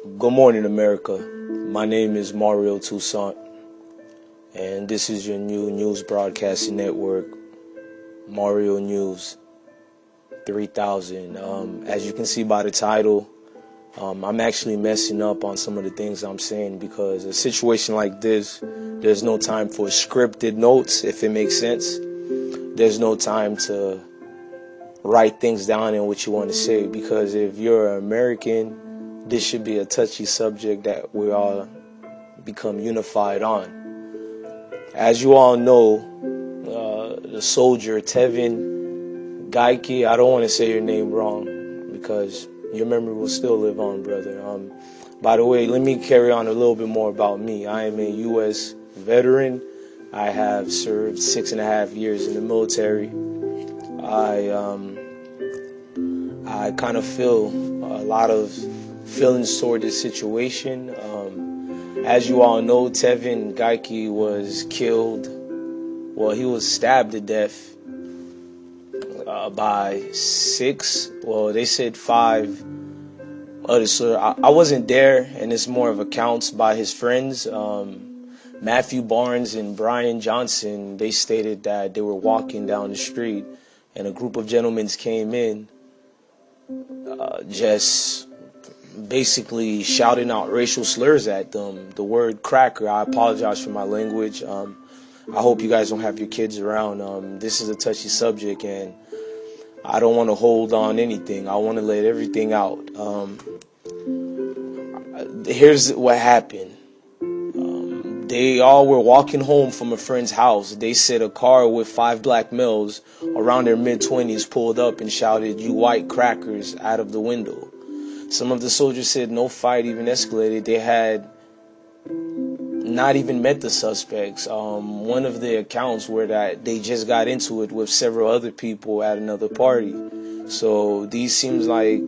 Good morning, America. My name is Mario Toussaint, and this is your new news broadcasting network, Mario News 3000. As you can see by the title, I'm actually messing up on some of the things I'm saying because a situation like this, there's no time for scripted notes, if it makes sense. There's no time to write things down and what you want to say, because if you're an American, this should be a touchy subject that we all become unified on. As you all know, the soldier Tevin Geike, I don't want to say your name wrong because your memory will still live on, brother. By the way, let me carry on a little bit more about me. I am a U.S. veteran. I have served 6.5 years in the military. I kind of feel a lot of feelings toward this situation. As you all know, Tevin Geike was killed. Well, he was stabbed to death by 6. Well, they said 5 others. So I wasn't there, and it's more of accounts by his friends. Matthew Barnes and Brian Johnson, they stated that they were walking down the street, and a group of gentlemen came in, just basically shouting out racial slurs at them. The word cracker, I apologize for my language. I hope you guys don't have your kids around. This is a touchy subject, and I don't want to hold on anything. I want to let everything out. Here's what happened. They all were walking home from a friend's house. They said a car with 5 black males around their mid-20s pulled up and shouted, "You white crackers," out of the window. Some of the soldiers said no fight even escalated. They had not even met the suspects. One of the accounts were that they just got into it with several other people at another party. So these seems like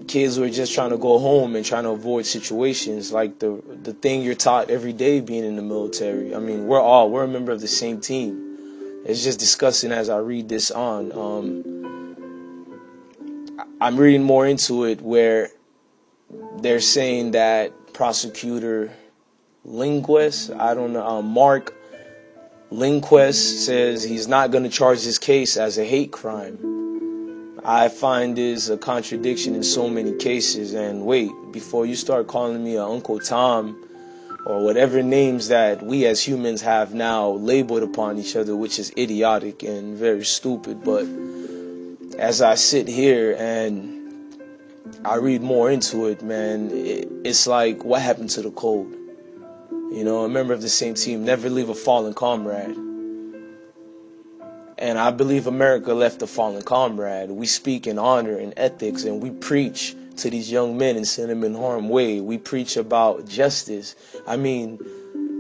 kids were just trying to go home and trying to avoid situations like the thing you're taught every day being in the military. I mean, we're a member of the same team. It's just disgusting as I read this on. I'm reading more into it where they're saying that prosecutor Linquist, Mark Linquist, says he's not going to charge this case as a hate crime. I find this a contradiction in so many cases. And wait, before you start calling me Uncle Tom or whatever names that we as humans have now labeled upon each other, which is idiotic and very stupid, but as I sit here and I read more into it, man, it's like, what happened to the code? You know, a member of the same team, never leave a fallen comrade. And I believe America left a fallen comrade. We speak in honor and ethics, and we preach to these young men and send them in harm's way. We preach about justice. I mean,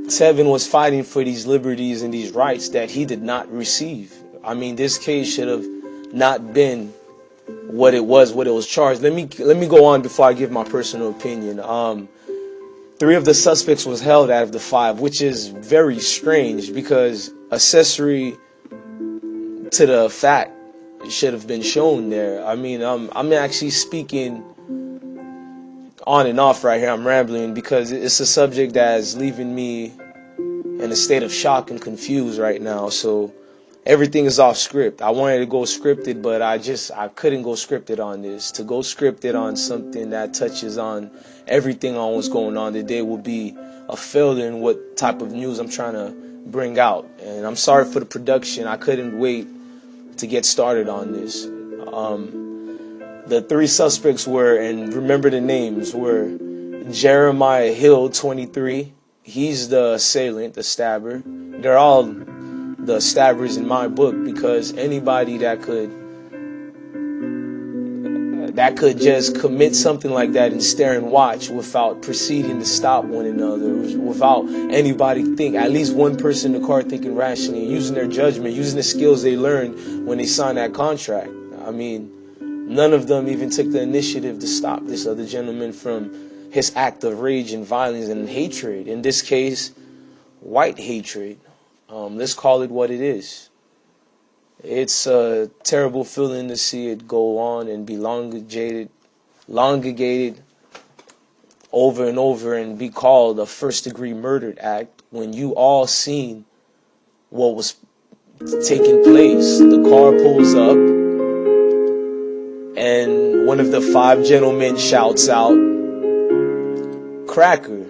Tevin was fighting for these liberties and these rights that he did not receive. I mean, this case should have not been what it was charged. Let me go on before I give my personal opinion. 3 of the suspects was held out of the 5, which is very strange because accessory to the fact should have been shown there. I mean, I'm actually speaking on and off right here. I'm rambling because it's a subject that is leaving me in a state of shock and confused right now. So everything is off script. I wanted to go scripted, but I couldn't go scripted on this. To go scripted on something that touches on everything on what's going on today will be a failure in what type of news I'm trying to bring out. And I'm sorry for the production. I couldn't wait to get started on this. The 3 suspects were, and remember the names, were Jeremiah Hill, 23. He's the assailant, the stabber. They're all the stabbers in my book because anybody that could just commit something like that and stare and watch without proceeding to stop one another, without anybody at least one person in the car thinking rationally, using their judgment, using the skills they learned when they signed that contract. I mean, none of them even took the initiative to stop this other gentleman from his act of rage and violence and hatred. In this case, white hatred. Let's call it what it is. It's a terrible feeling to see it go on and be elongated over and over and be called a first-degree murder act when you all seen what was taking place. The car pulls up, and one of the 5 gentlemen shouts out, "Cracker."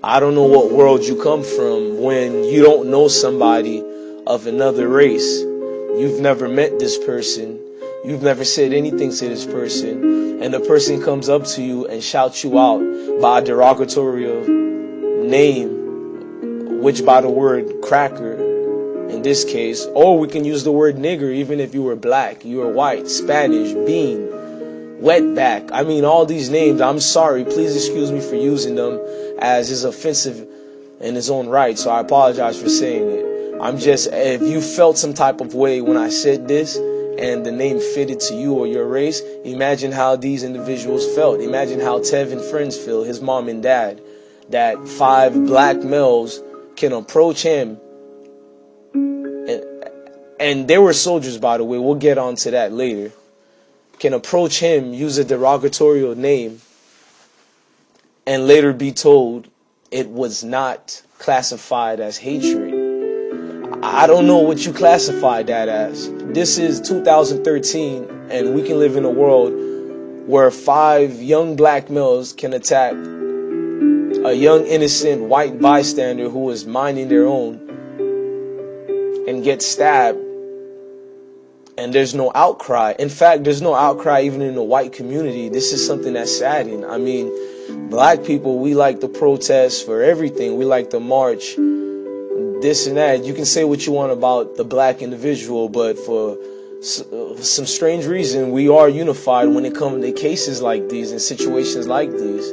I don't know what world you come from when you don't know somebody of another race. You've never met this person. You've never said anything to this person. And the person comes up to you and shouts you out by a derogatory name, which by the word cracker in this case, or we can use the word nigger even if you were black, you were white, Spanish, bean, wetback. I mean, all these names, I'm sorry, please excuse me for using them as is offensive in its own right, so I apologize for saying it. I'm just, if you felt some type of way when I said this and the name fitted to you or your race, imagine how these individuals felt. Imagine how Tevin friends feel, his mom and dad, that 5 black males can approach him, and they were soldiers, by the way, we'll get on to that later, can approach him, use a derogatory name, and later be told it was not classified as hatred. I don't know what you classified that as. This is 2013, and we can live in a world where 5 young black males can attack a young innocent white bystander who was minding their own and get stabbed, and there's no outcry. In fact, there's no outcry even in the white community. This is something that's saddening. I mean, black people, we like to protest for everything. We like to march, this and that. You can say what you want about the black individual, but for some strange reason, we are unified when it comes to cases like these and situations like these.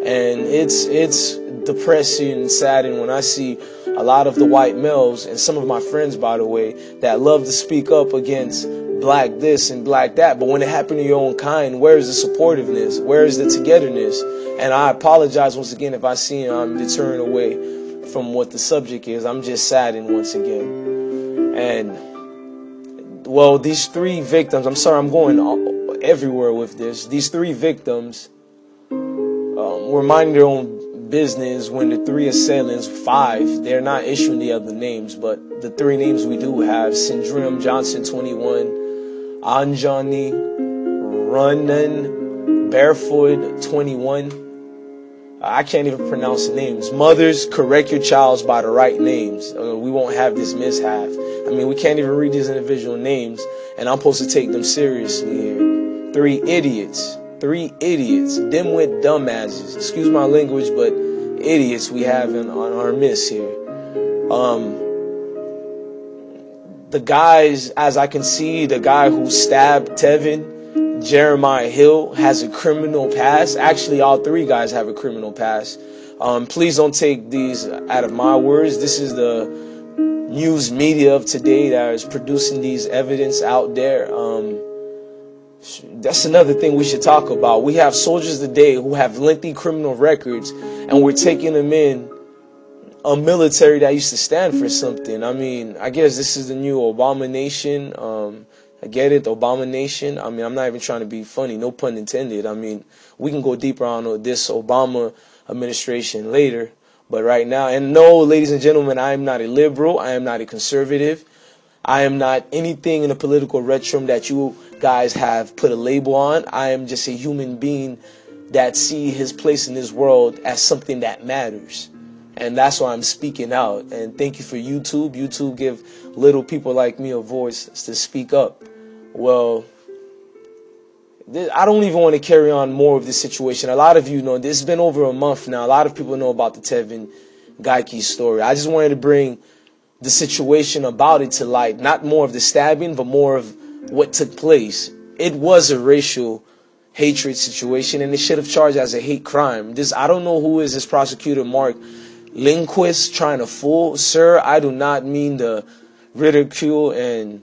And it's depressing and saddening when I see a lot of the white males, and some of my friends, by the way, that love to speak up against black this and black that. But when it happened to your own kind, where is the supportiveness? Where is the togetherness? And I apologize once again if I see I'm deterring away from what the subject is. I'm just saddened once again. And, well, these 3 victims, I'm sorry, I'm going everywhere with this. These 3 victims were minding their own business when the 3 assailants, 5, they're not issuing the other names, but the 3 names we do have: Syndrome Johnson, 21, Anjani Runnan Barefoot, 21. I can't even pronounce the names. Mothers, correct your childs by the right names. We won't have this mishap. I mean, we can't even read these individual names, and I'm supposed to take them seriously here. 3 idiots. 3 idiots, dimwit dumbasses, excuse my language, but idiots we have on our midst here. The guys, as I can see, the guy who stabbed Tevin, Jeremiah Hill, has a criminal past. Actually, all 3 guys have a criminal past. Please don't take these out of my words. This is the news media of today that is producing these evidence out there. That's another thing we should talk about. We have soldiers today who have lengthy criminal records, and we're taking them in a military that used to stand for something. I mean, I guess this is the new Obama nation. I get it, Obama nation. I mean, I'm not even trying to be funny, no pun intended. I mean, we can go deeper on this Obama administration later. But right now, and no, ladies and gentlemen, I am not a liberal. I am not a conservative. I am not anything in the political spectrum that you guys have put a label on. I am just a human being that see his place in this world as something that matters. And that's why I'm speaking out. And thank you for YouTube. YouTube give little people like me a voice to speak up. Well, I don't even want to carry on more of this situation. A lot of you know, this has been over a month now. A lot of people know about the Tevin Geike story. I just wanted to bring the situation about it to light. Not more of the stabbing, but more of what took place. It was a racial hatred situation, and it should have charged as a hate crime. I don't know who is this prosecutor, Mark Lindquist, trying to fool. Sir, I do not mean to ridicule and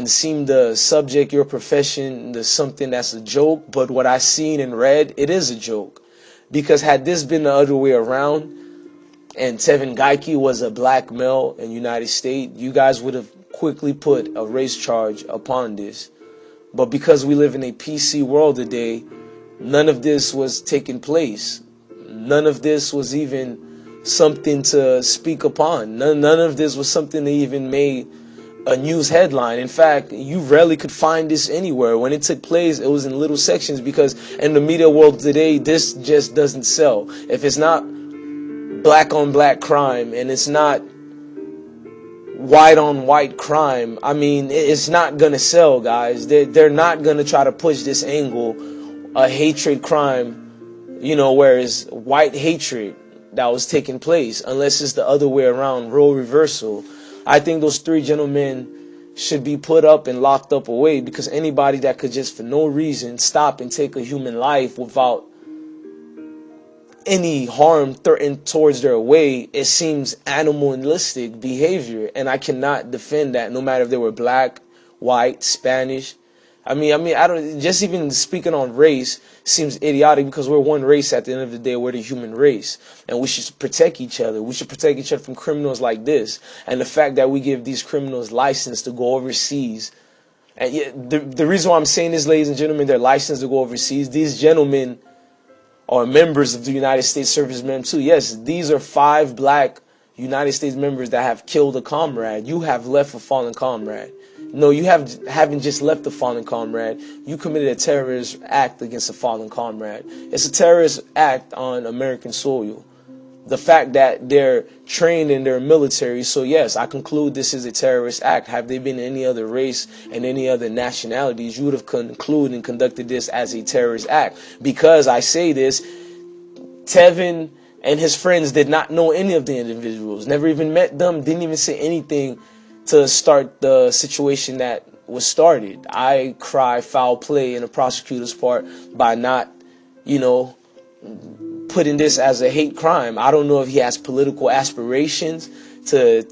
seem to subject your profession to something that's a joke, but what I seen and read, it is a joke. Because had this been the other way around, and Tevin Geike was a black male in the United States, you guys would have quickly put a race charge upon this. But because we live in a PC world today, None of this was taking place. None of this was even something to speak upon. None of this was something that even made a news headline. In fact, you rarely could find this anywhere. When it took place, it was in little sections, because in the media world today, this just doesn't sell. If it's not black on black crime and it's not white on white crime, I mean, it's not gonna sell, guys. They're not gonna try to push this angle, a hatred crime, where it's white hatred that was taking place, unless it's the other way around, role reversal. I think those 3 gentlemen should be put up and locked up away, because anybody that could just for no reason stop and take a human life without any harm threatened towards their way, it seems animalistic behavior, and I cannot defend that, no matter if they were black, white, Spanish. I mean, I don't, just even speaking on race seems idiotic, because we're one race at the end of the day. We're the human race, and we should protect each other. We should protect each other from criminals like this. And the fact that we give these criminals license to go overseas, and yet the reason why I'm saying this, ladies and gentlemen, they're licensed to go overseas. These gentlemen are members of the United States servicemen too. Yes, these are 5 black United States members that have killed a comrade. You have left a fallen comrade. No, you haven't just left a fallen comrade. You committed a terrorist act against a fallen comrade. It's a terrorist act on American soil. The fact that they're trained in their military, so yes, I conclude this is a terrorist act. Have they been any other race and any other nationalities, you would have concluded and conducted this as a terrorist act. Because I say this, Tevin and his friends did not know any of the individuals, never even met them, didn't even say anything to start the situation that was started. I cry foul play in the prosecutor's part by not, putting this as a hate crime. I don't know if he has political aspirations to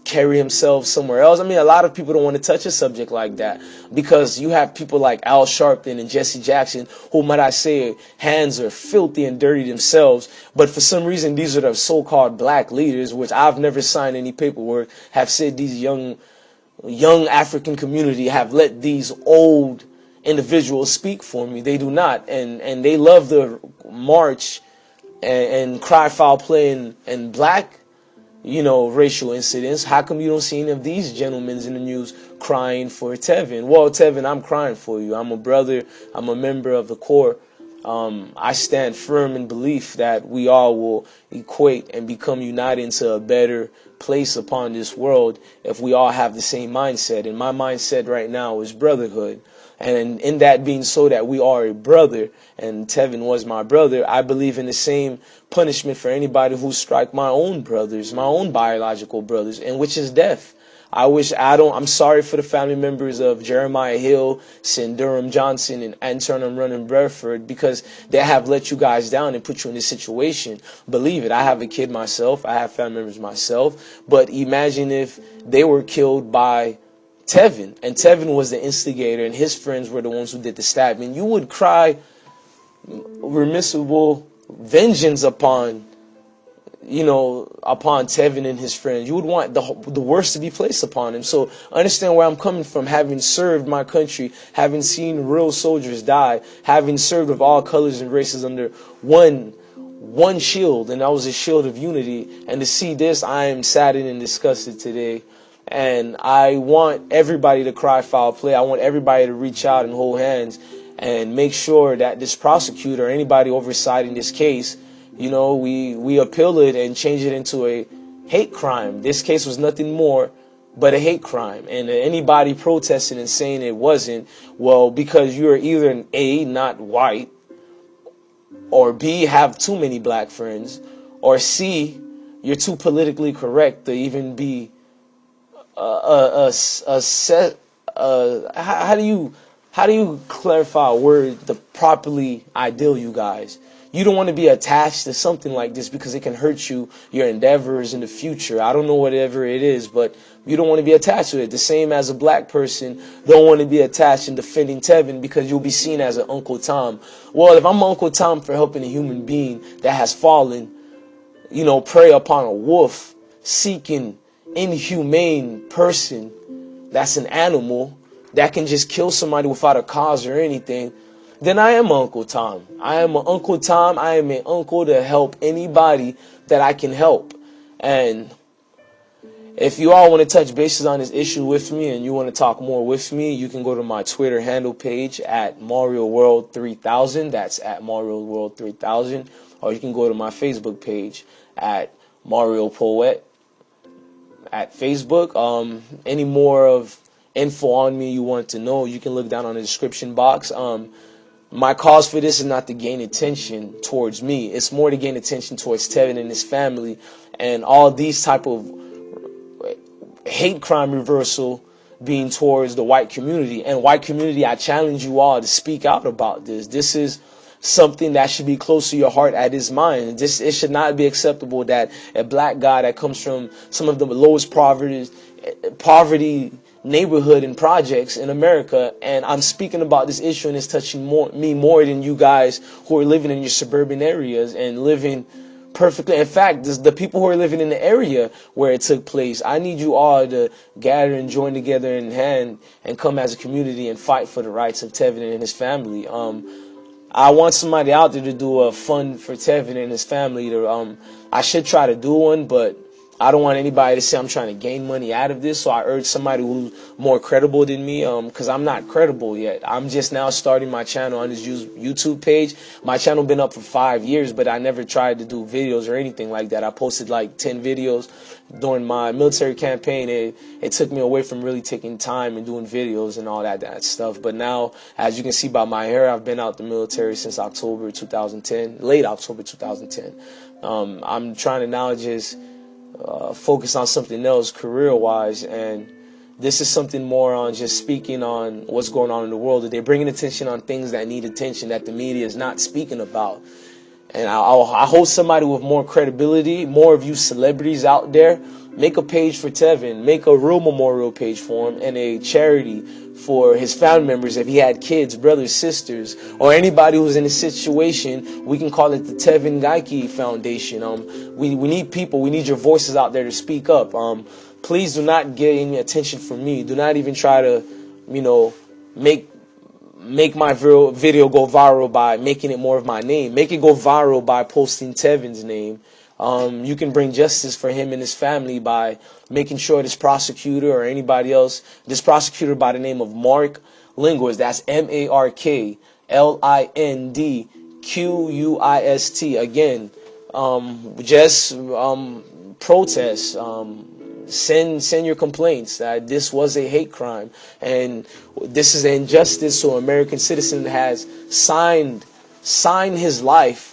carry himself somewhere else. I mean, a lot of people don't want to touch a subject like that, because you have people like Al Sharpton and Jesse Jackson, who, might I say, hands are filthy and dirty themselves. But for some reason, these are the so-called black leaders, which I've never signed any paperwork, have said these young African community have let these old individuals speak for me. They do not. And they love the march and cry foul play and black racial incidents. How come you don't see any of these gentlemen in the news crying for Tevin? Well, Tevin, I'm crying for you. I'm a brother. I'm a member of the Corps. I stand firm in belief that we all will equate and become united into a better place upon this world if we all have the same mindset. And my mindset right now is brotherhood. And in that being so that we are a brother, and Tevin was my brother, I believe in the same punishment for anybody who strike my own brothers, my own biological brothers, and which is death. I'm sorry for the family members of Jeremiah Hill, Sindurum Johnson, and Anturnum Running Bradford, because they have let you guys down and put you in this situation. Believe it, I have a kid myself, I have family members myself, but imagine if they were killed by Tevin, and Tevin was the instigator and his friends were the ones who did the stabbing. You would cry remissible vengeance upon Tevin and his friends. You would want the worst to be placed upon him. So understand where I'm coming from, having served my country, having seen real soldiers die, having served of all colors and races under one shield, and that was a shield of unity. And to see this, I am saddened and disgusted today. And I want everybody to cry foul play. I want everybody to reach out and hold hands and make sure that this prosecutor or anybody oversighting this case, we appeal it and change it into a hate crime. This case was nothing more but a hate crime. And anybody protesting and saying it wasn't, well, because you're either an A, not white, or B, have too many black friends, or C, you're too politically correct to even be how do you clarify a word to properly ideal you guys? You don't want to be attached to something like this because it can hurt your endeavors in the future. I don't know whatever it is, but you don't want to be attached to it. The same as a black person don't want to be attached in defending Tevin because you'll be seen as an Uncle Tom. Well, if I'm Uncle Tom for helping a human being that has fallen, prey upon a wolf, seeking inhumane person that's an animal that can just kill somebody without a cause or anything, then I am Uncle Tom. I am an Uncle Tom. I am an uncle to help anybody that I can help. And if you all want to touch bases on this issue with me and you want to talk more with me, you can go to my Twitter handle page at MarioWorld3000. That's at MarioWorld3000. Or you can go to my Facebook page at Mario Poet at Facebook. Any more of info on me you want to know, you can look down on the description box. My cause for this is not to gain attention towards me. It's more to gain attention towards Tevin and his family and all these type of hate crime reversal being towards the white community. And white community, I challenge you all to speak out about this. This is something that should be close to your heart at his mind. It should not be acceptable that a black guy that comes from some of the lowest poverty neighborhood and projects in America, and I'm speaking about this issue and it's touching me more than you guys who are living in your suburban areas and living perfectly. In fact, the people who are living in the area where it took place, I need you all to gather and join together in hand and come as a community and fight for the rights of Tevin and his family. I want somebody out there to do a fund for Tevin and his family. I should try to do one, but I don't want anybody to say I'm trying to gain money out of this, so I urge somebody who's more credible than me, because I'm not credible yet. I'm just now starting my channel on this YouTube page. My channel been up for 5 years, but I never tried to do videos or anything like that. I posted like 10 videos during my military campaign. It took me away from really taking time and doing videos and all that stuff. But now, as you can see by my hair, I've been out the military since October 2010, late October 2010. I'm trying to now just focus on something else career-wise, and this is something more on just speaking on what's going on in the world. That they're bringing attention on things that need attention that the media is not speaking about. And I hope somebody with more credibility, more of you celebrities out there, make a page for Tevin, make a real memorial page for him and a charity for his family members. If he had kids, brothers, sisters, or anybody who's in a situation, we can call it the Tevin Geike Foundation. We need people. We need your voices out there to speak up. Please do not get any attention from me. Do not even try to, make my video go viral by making it more of my name. Make it go viral by posting Tevin's name. You can bring justice for him and his family by making sure this prosecutor or anybody else, this prosecutor by the name of Mark Linguist, that's MarkLindquist, again, just protest, send your complaints that this was a hate crime and this is an injustice. So an American citizen has signed his life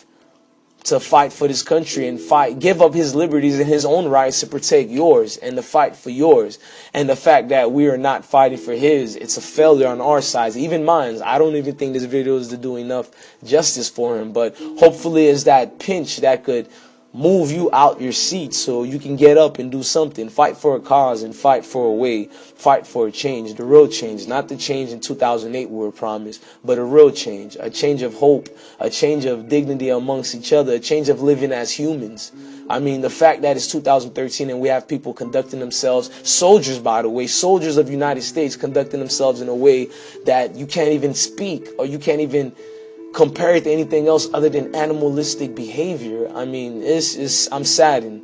to fight for this country and give up his liberties and his own rights to protect yours and to fight for yours. And the fact that we are not fighting for his, it's a failure on our side, even mine. I don't even think this video is to do enough justice for him, but hopefully it's that pinch that could move you out your seat so you can get up and do something. Fight for a cause and fight for a way. Fight for a change, the real change, not the change in 2008 we were promised, but a real change, a change of hope, a change of dignity amongst each other, a change of living as humans. I mean, the fact that it's 2013 and we have people conducting themselves, soldiers, by the way, soldiers of the United States conducting themselves in a way that you can't even speak or you can't even compare it to anything else other than animalistic behavior. I mean, I'm saddened.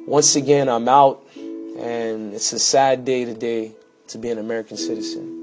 Once again, I'm out, and it's a sad day today to be an American citizen.